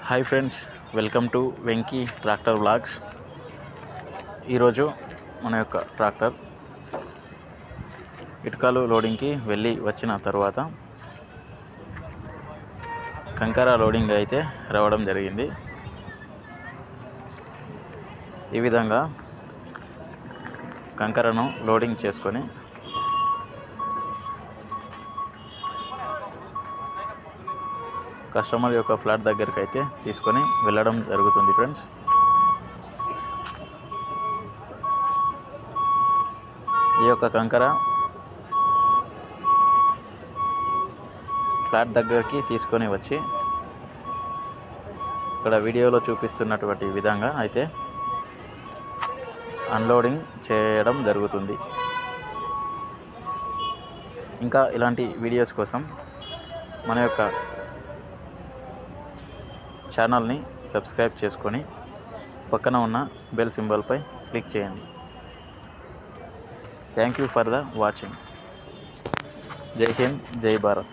Hi friends, welcome to Venky tractor vlogs. ఈరోజు మన యొక్క ట్రాక్టర్ ఇటుకలు లోడింగ్కి వెళ్ళి వచ్చిన తర్వాత కంకర లోడింగ్ అయితే రావడం జరిగింది. ఈ విధంగా కంకరను లోడింగ్ చేసుకొని కస్టమర్ యొక్క ఫ్లాట్ దగ్గరికి అయితే తీసుకొని వెళ్ళడం జరుగుతుంది. ఫ్రెండ్స్, ఈ యొక్క కంకర ఫ్లాట్ దగ్గరికి తీసుకొని వచ్చి ఇక్కడ వీడియోలో చూపిస్తున్నటువంటి విధంగా అయితే అన్లోడింగ్ చేయడం జరుగుతుంది. ఇంకా ఇలాంటి వీడియోస్ కోసం మన యొక్క ఛానల్ని సబ్స్క్రైబ్ చేసుకొని పక్కన ఉన్న బెల్ సింబల్పై క్లిక్ చేయండి. Thank you for the watching. జై హింద్, జై భారత్.